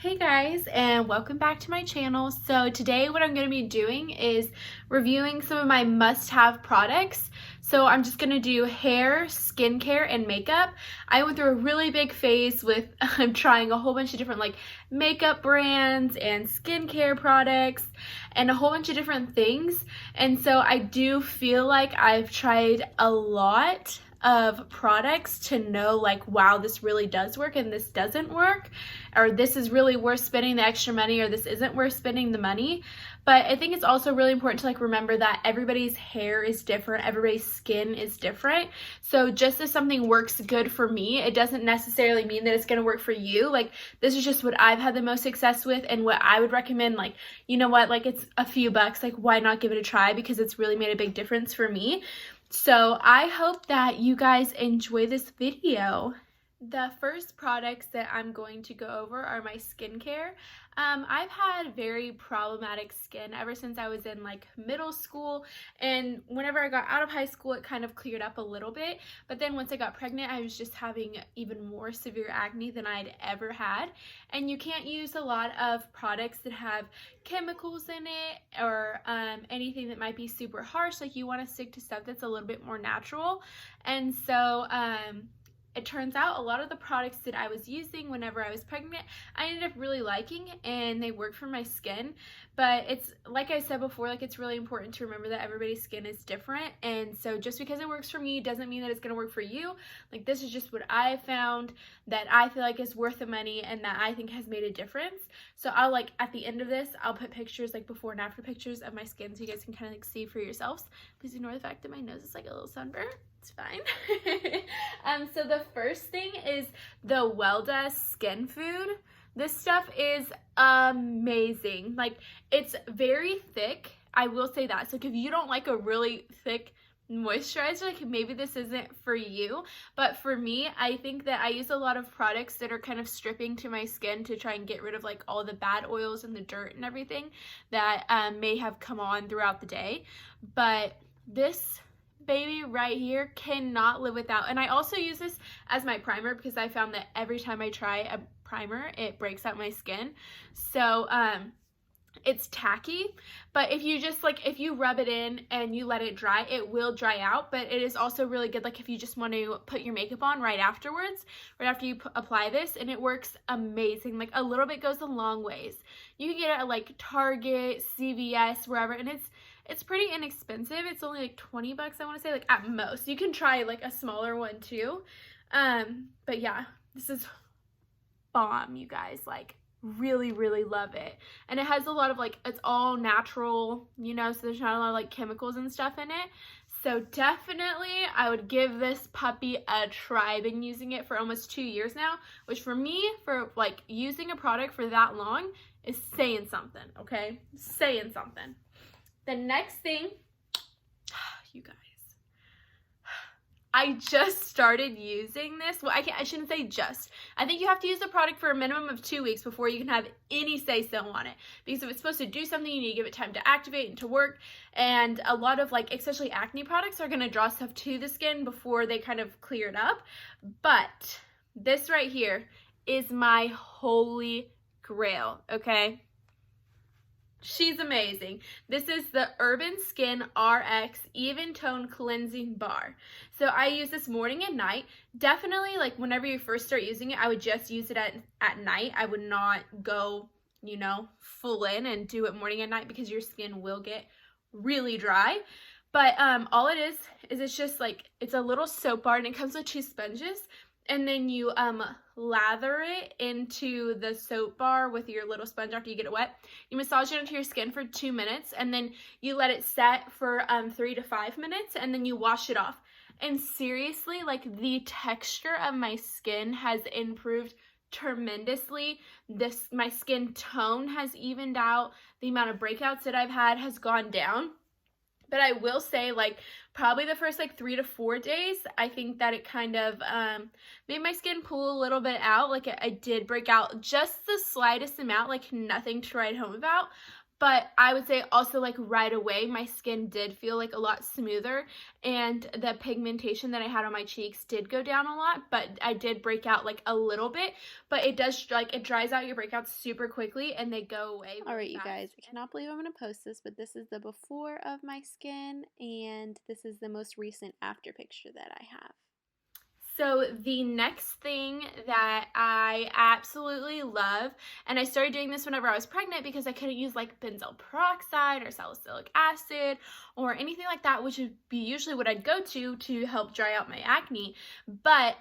Hey guys, and welcome back to my channel. So today what I'm going to be doing is reviewing some of my must-have products. So I'm just going to do hair, skincare, and makeup. I went through a really big phase with I'm trying a whole bunch of different makeup brands and skincare products and a whole bunch of different things. And so I do feel like I've tried a lot of products to know wow, this really does work and this doesn't work, or this is really worth spending the extra money, or this isn't worth spending the money. But I think it's also really important to remember that everybody's hair is different, everybody's skin is different. So just as something works good for me, it doesn't necessarily mean that it's going to work for you. This is just what I've had the most success with and what I would recommend. You know what, it's a few bucks, why not give it a try, because it's really made a big difference for me. So I hope that you guys enjoy this video. The first products that I'm going to go over are my skincare. I've had very problematic skin ever since I was in middle school, and whenever I got out of high school it kind of cleared up a little bit, but then once I got pregnant I was just having even more severe acne than I'd ever had. And you can't use a lot of products that have chemicals in it or anything that might be super harsh. You want to stick to stuff that's a little bit more natural. And so it turns out a lot of the products that I was using whenever I was pregnant, I ended up really liking, and they work for my skin. But it's, like I said before, it's really important to remember that everybody's skin is different. And so just because it works for me doesn't mean that it's going to work for you. This is just what I found that I feel like is worth the money and that I think has made a difference. So I'll at the end of this, I'll put pictures, before and after pictures of my skin so you guys can kind of see for yourselves. Please ignore the fact that my nose is a little sunburned. It's fine. So the first thing is the Welda Skin Food. This stuff is amazing. It's very thick, I will say that. So if you don't like a really thick moisturizer, maybe this isn't for you. But for me, I think that I use a lot of products that are kind of stripping to my skin to try and get rid of all the bad oils and the dirt and everything that may have come on throughout the day. But this baby right here cannot live without. And I also use this as my primer because I found that every time I try a primer it breaks out my skin. So it's tacky, but if you just if you rub it in and you let it dry, it will dry out. But it is also really good if you just want to put your makeup on right afterwards, right after you apply this, and it works amazing. A little bit goes a long ways. You can get it at Target, CVS, wherever, and it's pretty inexpensive. It's only 20 bucks, I want to say, at most. You can try a smaller one too. But yeah, this is bomb, you guys. Really love it. And it has a lot of it's all natural, so there's not a lot of chemicals and stuff in it. So definitely I would give this puppy a try. I've been using it for almost 2 years now, which for me, for using a product for that long is saying something, okay? Saying something. The next thing, you guys, I just started using this. Well, I shouldn't say just. I think you have to use the product for a minimum of 2 weeks before you can have any say-so on it. Because if it's supposed to do something, you need to give it time to activate and to work. And a lot of especially acne products are going to draw stuff to the skin before they kind of clear it up. But this right here is my holy grail, okay? She's amazing. This is the Urban Skin RX Even Tone Cleansing Bar. So I use this morning and night. Definitely, whenever you first start using it, I would just use it at night. I would not go, full in and do it morning and night because your skin will get really dry. But all it is it's just it's a little soap bar, and it comes with 2 sponges. And then you lather it into the soap bar with your little sponge after you get it wet. You massage it into your skin for 2 minutes, and then you let it set for 3 to 5 minutes, and then you wash it off. And seriously, the texture of my skin has improved tremendously. My skin tone has evened out. The amount of breakouts that I've had has gone down. But I will say, probably the first 3 to 4 days, I think that it kind of made my skin pull a little bit out. I did break out just the slightest amount, nothing to write home about. But I would say also, like, right away, my skin did feel, like, a lot smoother, and the pigmentation that I had on my cheeks did go down a lot, but I did break out, like, a little bit, but it does, like, it dries out your breakouts super quickly, and they go away really Alright, you fast. guys, I cannot believe I'm going to post this, but this is the before of my skin, and this is the most recent after picture that I have. So the next thing that I absolutely love, and I started doing this whenever I was pregnant because I couldn't use like benzoyl peroxide or salicylic acid or anything like that, which would be usually what I'd go to help dry out my acne. But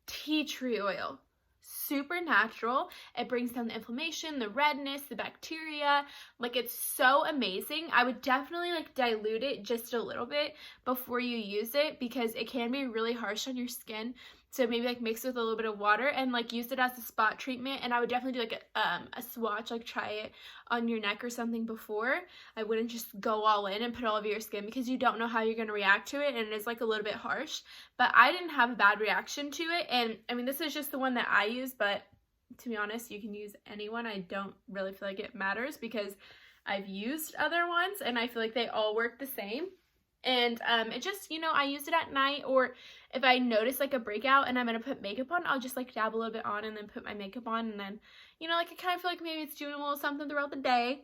tea tree oil, super natural. It brings down the inflammation, the redness, the bacteria. Like, it's so amazing. I would definitely like dilute it just a little bit before you use it because it can be really harsh on your skin. So maybe like mix it with a little bit of water and like use it as a spot treatment. And I would definitely do like a swatch, like try it on your neck or something before. I wouldn't just go all in and put it all over your skin because you don't know how you're going to react to it, and it is like a little bit harsh. But I didn't have a bad reaction to it, and I mean, this is just the one that I use, but to be honest, you can use any one. I don't really feel like it matters because I've used other ones and I feel like they all work the same. And it just, you know, I use it at night, or if I notice like a breakout and I'm gonna put makeup on, I'll just like dab a little bit on and then put my makeup on, and then, you know, like I kind of feel like maybe it's doing a little something throughout the day.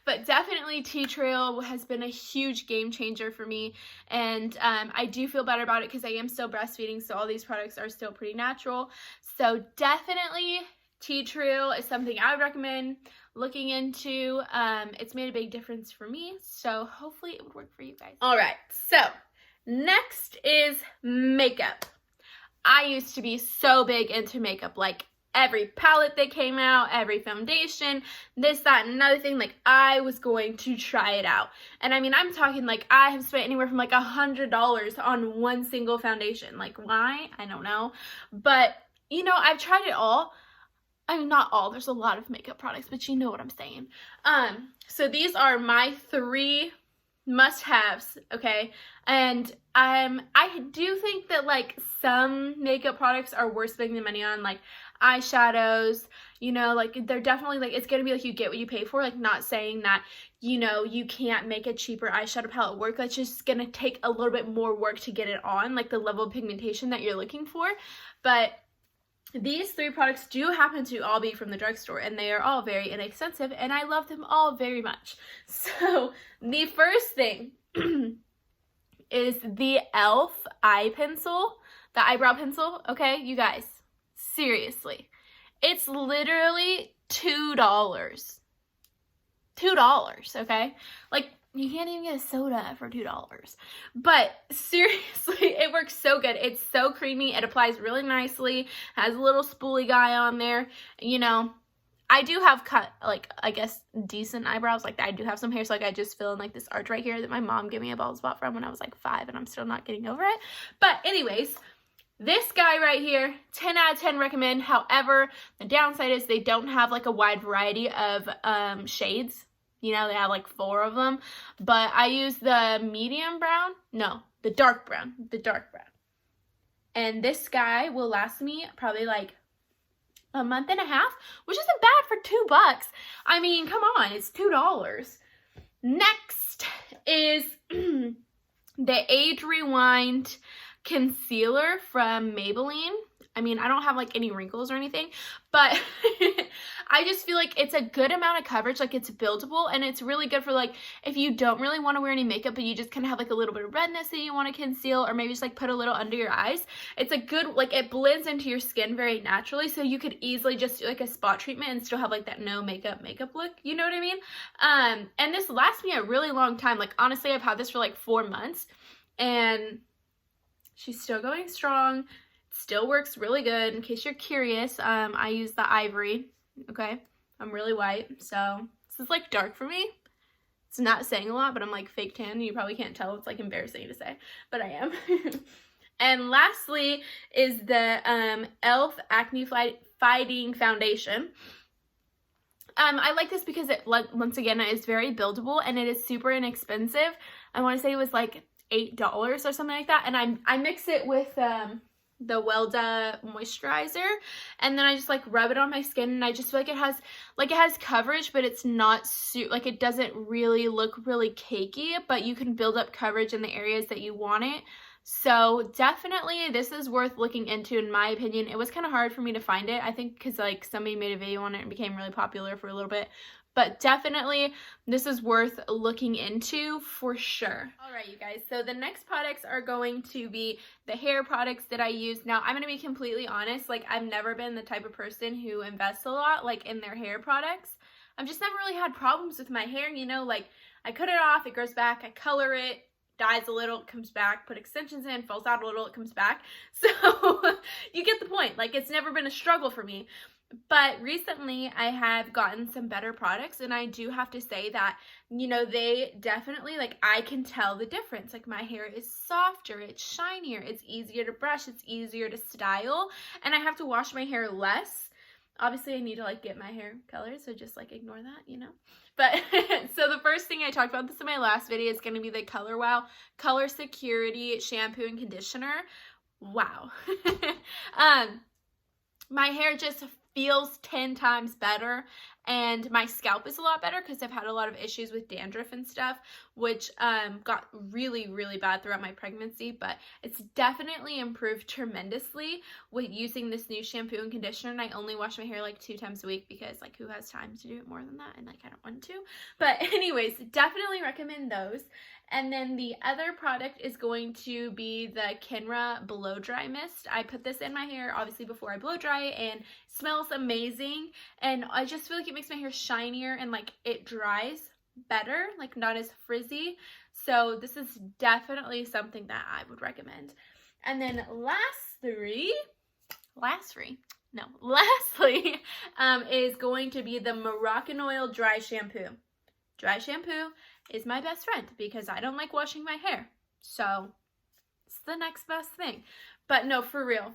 But definitely tea tree oil has been a huge game changer for me, and I do feel better about it because I am still breastfeeding, so all these products are still pretty natural. So definitely tea tree oil is something I would recommend looking into. It's made a big difference for me, so hopefully it would work for you guys. All right, so next is makeup. I used to be so big into makeup, like every palette that came out, every foundation, this, that, and another thing, like I was going to try it out. And I mean, I'm talking like I have spent anywhere from like $100 on one single foundation. Like, why? I don't know. But, you know, I've tried it all. I mean, not all, there's a lot of makeup products, but you know what I'm saying. So these are my 3 must-haves, okay? And I do think that like some makeup products are worth spending the money on, like eyeshadows, you know, like they're definitely like, it's gonna be like you get what you pay for. Like, not saying that, you know, you can't make a cheaper eyeshadow palette work. That's just gonna take a little bit more work to get it on, like the level of pigmentation that you're looking for. But these 3 products do happen to all be from the drugstore, and they are all very inexpensive, and I love them all very much. So the first thing is the e.l.f. eye pencil, the eyebrow pencil. Okay, you guys, seriously, it's literally $2. $2, okay? Like, you can't even get a soda for $2. But seriously, it works so good. It's so creamy. It applies really nicely. Has a little spoolie guy on there. You know, I do have cut, like, I guess, decent eyebrows. Like, I do have some hair, so like I just fill in like this arch right here that my mom gave me a bald spot from when I was like 5, and I'm still not getting over it. But anyways, this guy right here, 10 out of 10 recommend. However, the downside is they don't have like a wide variety of shades. You know, they have like 4 of them, but I use the medium brown, no, the dark brown. And this guy will last me probably like a month and a half, which isn't bad for $2. I mean, come on, it's $2. Next is the Age Rewind concealer from Maybelline. I mean, I don't have like any wrinkles or anything, but I just feel like it's a good amount of coverage. Like, it's buildable, and it's really good for like if you don't really want to wear any makeup, but you just kind of have like a little bit of redness that you want to conceal, or maybe just like put a little under your eyes. It's a good, like, it blends into your skin very naturally, so you could easily just do like a spot treatment and still have like that no makeup look. You know what I mean? And this lasts me a really long time. Like, honestly, I've had this for like 4 months, and she's still going strong. Still works really good. In case you're curious, I use the Ivory. Okay, I'm really white, so this is like dark for me. It's not saying a lot, but I'm like fake tan. You probably can't tell. It's like embarrassing to say, but I am. And lastly is the e.l.f. Acne Fighting Foundation. I like this because it, once again, it is very buildable, and it is super inexpensive. I want to say it was like $8 or something like that, and I mix it with the Welda moisturizer, and then I just like rub it on my skin, and I just feel like it has coverage, but it's not like it doesn't really look really cakey, but you can build up coverage in the areas that you want it. So definitely this is worth looking into, in my opinion. It was kind of hard for me to find it, I think, because like somebody made a video on it and became really popular for a little bit. But definitely this is worth looking into for sure. All right, you guys, so the next products are going to be the hair products that I use. Now, I'm going to be completely honest, like I've never been the type of person who invests a lot like in their hair products. I've just never really had problems with my hair, you know, like I cut it off, it grows back, I color it, dies a little, it comes back, put extensions in, falls out a little, it comes back. So you get the point. Like it's never been a struggle for me. But recently I have gotten some better products, and I do have to say that, you know, they definitely, like, I can tell the difference. Like my hair is softer, it's shinier, it's easier to brush, it's easier to style, and I have to wash my hair less. Obviously I need to like get my hair colored, so just like ignore that, you know. But so the first thing I talked about this in my last video is going to be the Color Wow Color Security shampoo and conditioner. Wow. My hair just feels 10 times better, and my scalp is a lot better because I've had a lot of issues with dandruff and stuff, which got really, really bad throughout my pregnancy. But it's definitely improved tremendously with using this new shampoo and conditioner. And I only wash my hair like 2 times a week because like who has time to do it more than that, and like I don't want to. But anyways, definitely recommend those. And then the other product is going to be the Kenra Blow Dry Mist. I put this in my hair obviously before I blow dry, and it smells amazing, and I just feel like it makes my hair shinier and like it dries better, like not as frizzy. So this is definitely something that I would recommend. And then lastly is going to be the Moroccanoil Dry Shampoo. Dry shampoo is my best friend because I don't like washing my hair. So it's the next best thing. But no, for real.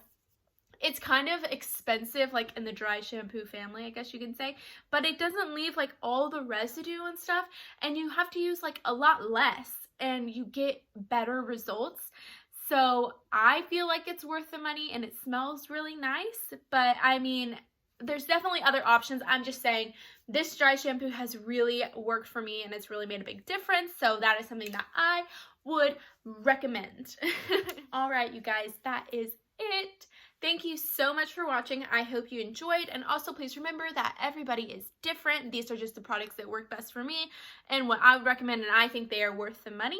It's kind of expensive, like in the dry shampoo family, I guess you can say, but it doesn't leave like all the residue and stuff, and you have to use like a lot less and you get better results. So I feel like it's worth the money, and it smells really nice. But I mean, there's definitely other options. I'm just saying this dry shampoo has really worked for me, and it's really made a big difference. So that is something that I would recommend. All right, you guys, that is it. Thank you so much for watching. I hope you enjoyed, and also please remember that everybody is different. These are just the products that work best for me and what I would recommend, and I think they are worth the money.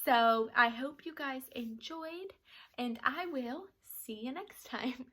So I hope you guys enjoyed, and I will see you next time.